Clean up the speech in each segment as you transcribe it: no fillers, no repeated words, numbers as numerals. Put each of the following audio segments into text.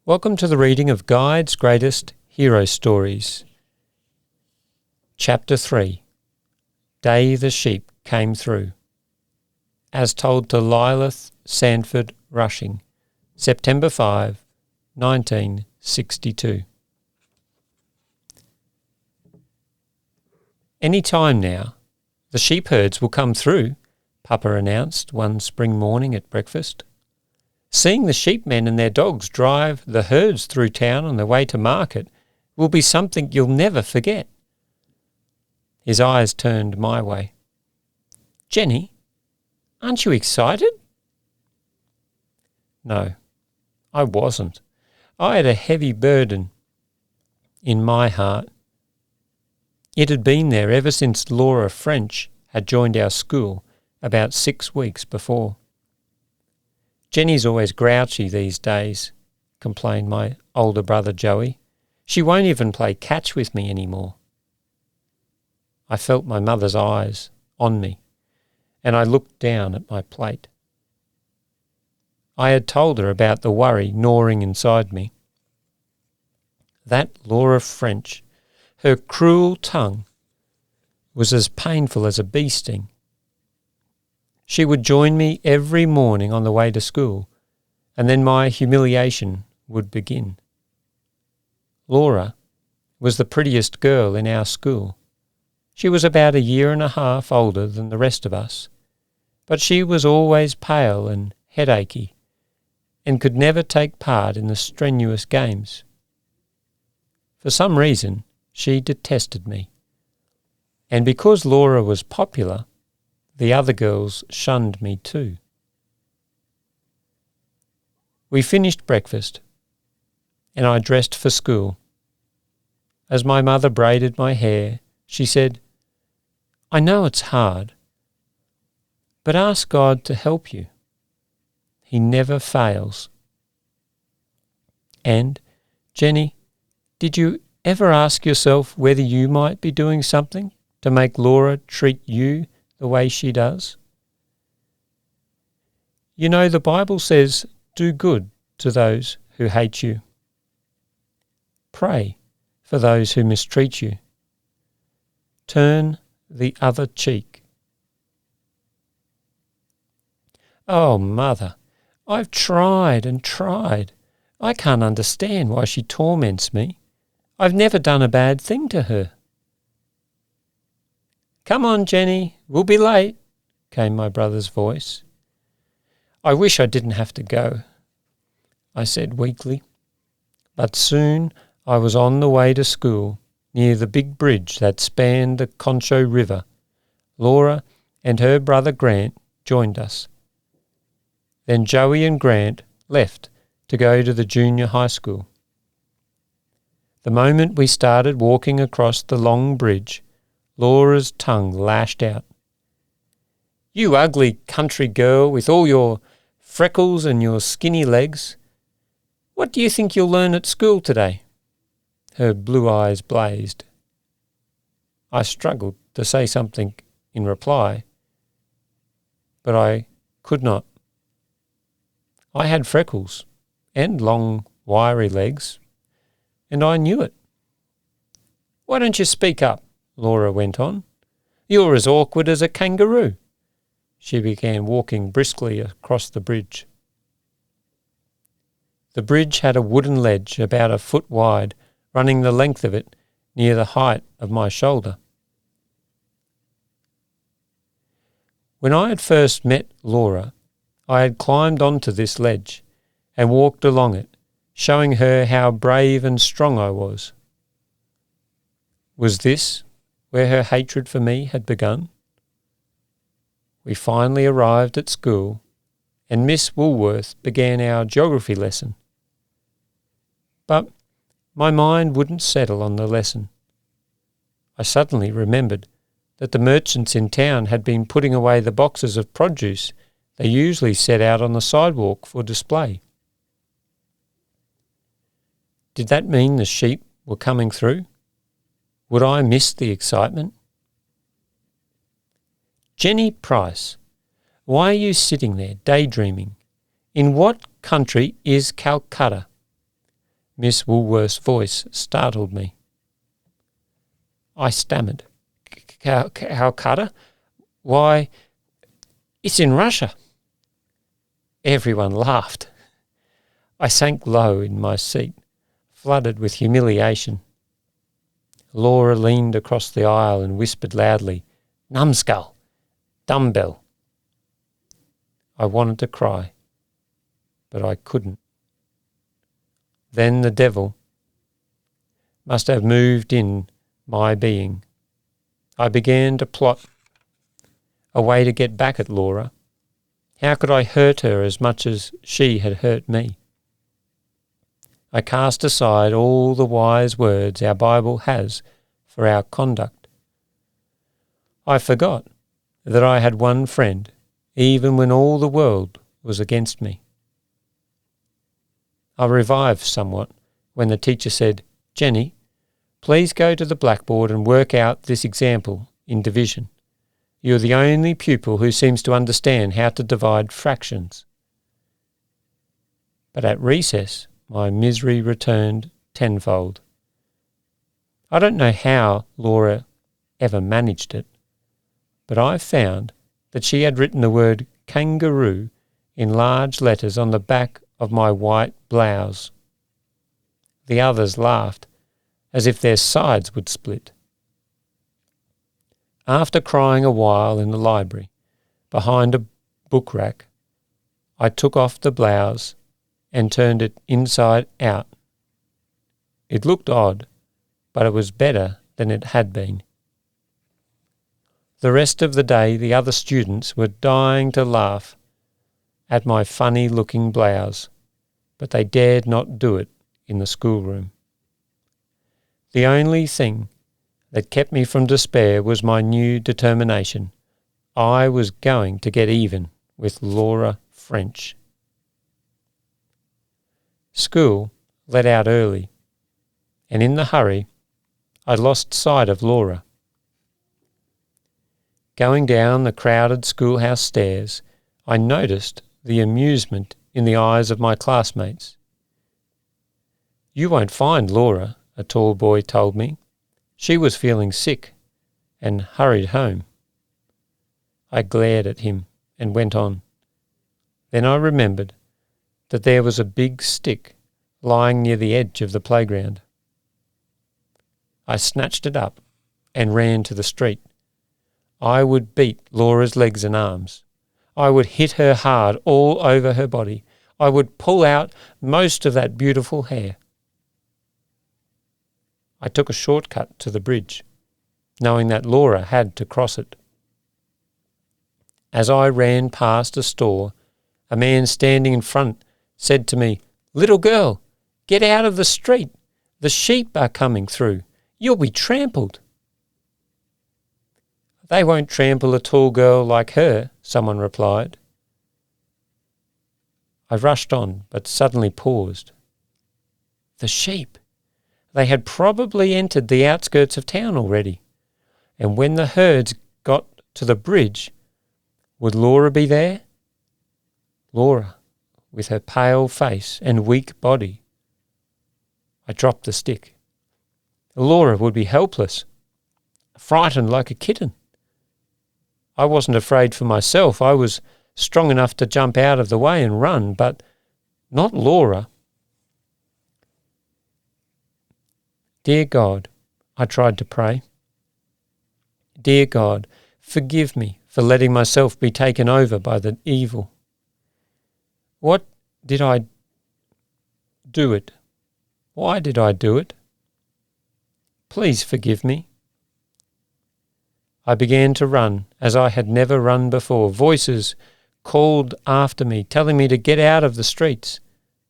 Welcome to the reading of Guide's Greatest Hero Stories. Chapter 3. Day the Sheep Came Through. As told to Lilith Sanford Rushing, September 5, 1962. Any time now, the sheep herds will come through, Papa announced one spring morning at breakfast. Seeing the sheepmen and their dogs drive the herds through town on their way to market will be something you'll never forget. His eyes turned my way. Jenny, aren't you excited? No, I wasn't. I had a heavy burden in my heart. It had been there ever since Laura French had joined our school about 6 weeks before. Jenny's always grouchy these days, complained my older brother Joey. She won't even play catch with me anymore. I felt my mother's eyes on me, and I looked down at my plate. I had told her about the worry gnawing inside me. That Laura French, her cruel tongue, was as painful as a bee sting. She would join me every morning on the way to school, and then my humiliation would begin. Laura was the prettiest girl in our school. She was about 1.5 years older than the rest of us, but she was always pale and headachy, and could never take part in the strenuous games. For some reason, she detested me, and because Laura was popular, the other girls shunned me too. We finished breakfast, and I dressed for school. As my mother braided my hair, she said, "I know it's hard, but ask God to help you. He never fails." And, Jenny, did you ever ask yourself whether you might be doing something to make Laura treat you the way she does? You know, the Bible says, do good to those who hate you. Pray for those who mistreat you. Turn the other cheek. Oh, Mother, I've tried and tried. I can't understand why she torments me. I've never done a bad thing to her. "Come on, Jenny, we'll be late," came my brother's voice. "I wish I didn't have to go," I said weakly. But soon I was on the way to school, near the big bridge that spanned the Concho River. Laura and her brother Grant joined us. Then Joey and Grant left to go to the junior high school. The moment we started walking across the long bridge, Laura's tongue lashed out. "You ugly country girl with all your freckles and your skinny legs. What do you think you'll learn at school today?" Her blue eyes blazed. I struggled to say something in reply, but I could not. I had freckles and long, wiry legs, and I knew it. "Why don't you speak up?" Laura went on. "You're as awkward as a kangaroo." She began walking briskly across the bridge. The bridge had a wooden ledge about 1 foot wide, running the length of it near the height of my shoulder. When I had first met Laura, I had climbed onto this ledge and walked along it, showing her how brave and strong I was. Was this where her hatred for me had begun? We finally arrived at school, and Miss Woolworth began our geography lesson. But my mind wouldn't settle on the lesson. I suddenly remembered that the merchants in town had been putting away the boxes of produce they usually set out on the sidewalk for display. Did that mean the sheep were coming through? Would I miss the excitement? "Jenny Price, why are you sitting there daydreaming? In what country is Calcutta?" Miss Woolworth's voice startled me. I stammered. Calcutta? Why, it's in Russia. Everyone laughed. I sank low in my seat, flooded with humiliation. Laura leaned across the aisle and whispered loudly, "Numbskull, dumbbell." I wanted to cry, but I couldn't. Then the devil must have moved in my being. I began to plot a way to get back at Laura. How could I hurt her as much as she had hurt me? I cast aside all the wise words our Bible has for our conduct. I forgot that I had one friend, even when all the world was against me. I revived somewhat when the teacher said, "Jenny, please go to the blackboard and work out this example in division. You're the only pupil who seems to understand how to divide fractions." But at recess, my misery returned tenfold. I don't know how Laura ever managed it, but I found that she had written the word kangaroo in large letters on the back of my white blouse. The others laughed, as if their sides would split. After crying a while in the library, behind a book rack, I took off the blouse and turned it inside out. It looked odd, but it was better than it had been. The rest of the day the other students were dying to laugh at my funny-looking blouse, but they dared not do it in the schoolroom. The only thing that kept me from despair was my new determination. I was going to get even with Laura French. School let out early, and in the hurry, I lost sight of Laura. Going down the crowded schoolhouse stairs, I noticed the amusement in the eyes of my classmates. "You won't find Laura," a tall boy told me. "She was feeling sick and hurried home." I glared at him and went on. Then I remembered that there was a big stick lying near the edge of the playground. I snatched it up and ran to the street. I would beat Laura's legs and arms. I would hit her hard all over her body. I would pull out most of that beautiful hair. I took a shortcut to the bridge, knowing that Laura had to cross it. As I ran past a store, a man standing in front said to me, "Little girl, get out of the street. The sheep are coming through. You'll be trampled." "They won't trample a tall girl like her," someone replied. I rushed on, but suddenly paused. The sheep! They had probably entered the outskirts of town already, and when the herds got to the bridge, would Laura be there? Laura, with her pale face and weak body. I dropped the stick. Laura would be helpless, frightened like a kitten. I wasn't afraid for myself. I was strong enough to jump out of the way and run, but not Laura. Dear God, I tried to pray. Dear God, forgive me for letting myself be taken over by the evil. What did I do it? Why did I do it? Please forgive me. I began to run as I had never run before. Voices called after me, telling me to get out of the streets,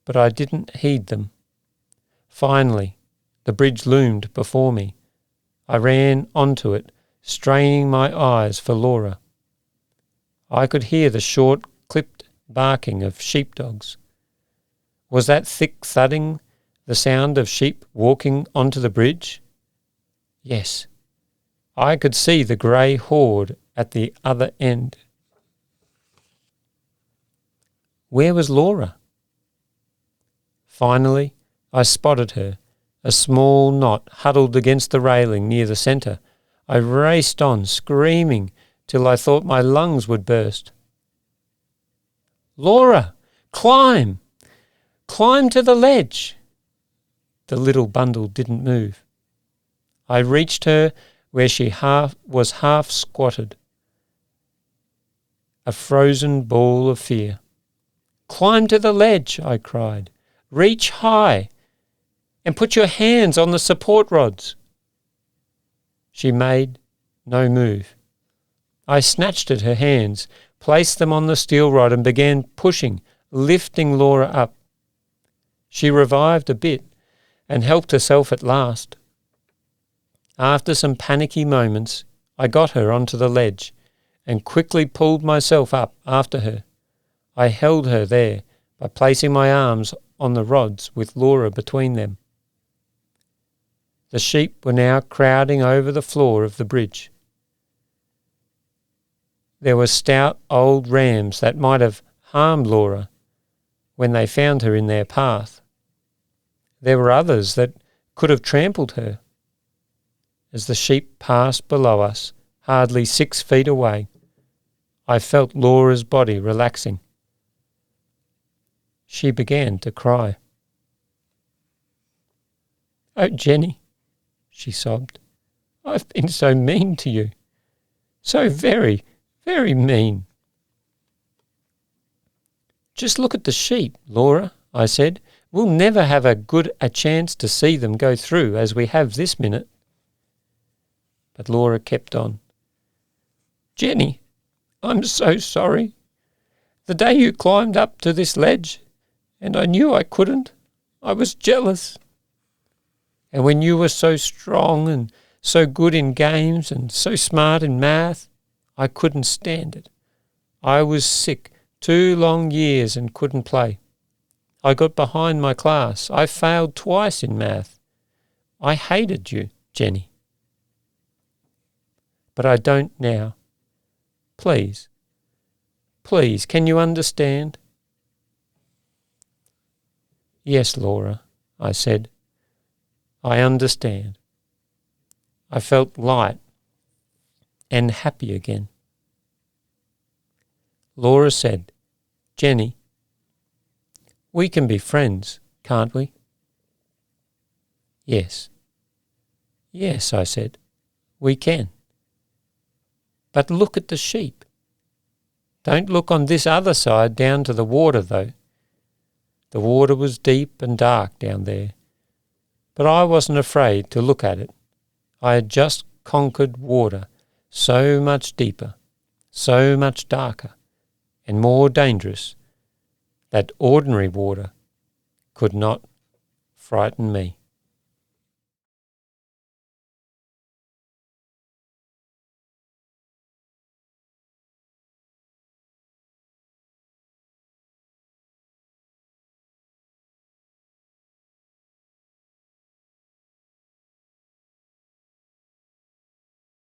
but I didn't heed them. Finally, the bridge loomed before me. I ran onto it, straining my eyes for Laura. I could hear the short, clipped barking of sheepdogs. Was that thick thudding the sound of sheep walking onto the bridge? Yes. I could see the grey horde at the other end. Where was Laura? Finally, I spotted her, a small knot huddled against the railing near the centre. I raced on, screaming, till I thought my lungs would burst. "Laura, climb! Climb to the ledge!" The little bundle didn't move. I reached her where she was half squatted, a frozen ball of fear. "Climb to the ledge," I cried. "Reach high, and put your hands on the support rods." She made no move. I snatched at her hands, placed them on the steel rod and began pushing, lifting Laura up. She revived a bit and helped herself at last. After some panicky moments, I got her onto the ledge and quickly pulled myself up after her. I held her there by placing my arms on the rods with Laura between them. The sheep were now crowding over the floor of the bridge. There were stout old rams that might have harmed Laura when they found her in their path. There were others that could have trampled her. As the sheep passed below us, hardly 6 feet away, I felt Laura's body relaxing. She began to cry. "Oh, Jenny," she sobbed, "I've been so mean to you. So very, very mean." "Just look at the sheep, Laura," I said. "We'll never have a chance to see them go through as we have this minute." But Laura kept on. "Jenny, I'm so sorry. The day you climbed up to this ledge, and I knew I couldn't, I was jealous. And when you were so strong and so good in games and so smart in math, I couldn't stand it. I was sick 2 long years and couldn't play. I got behind my class. I failed twice in math. I hated you, Jenny. But I don't now. Please, please, can you understand?" "Yes, Laura," I said. "I understand." I felt light and happy again. Laura said, "Jenny, we can be friends, can't we?" "Yes." "Yes," I said, "we can. But look at the sheep. Don't look on this other side down to the water, though." The water was deep and dark down there, but I wasn't afraid to look at it. I had just conquered water so much deeper, so much darker, and more dangerous that ordinary water could not frighten me.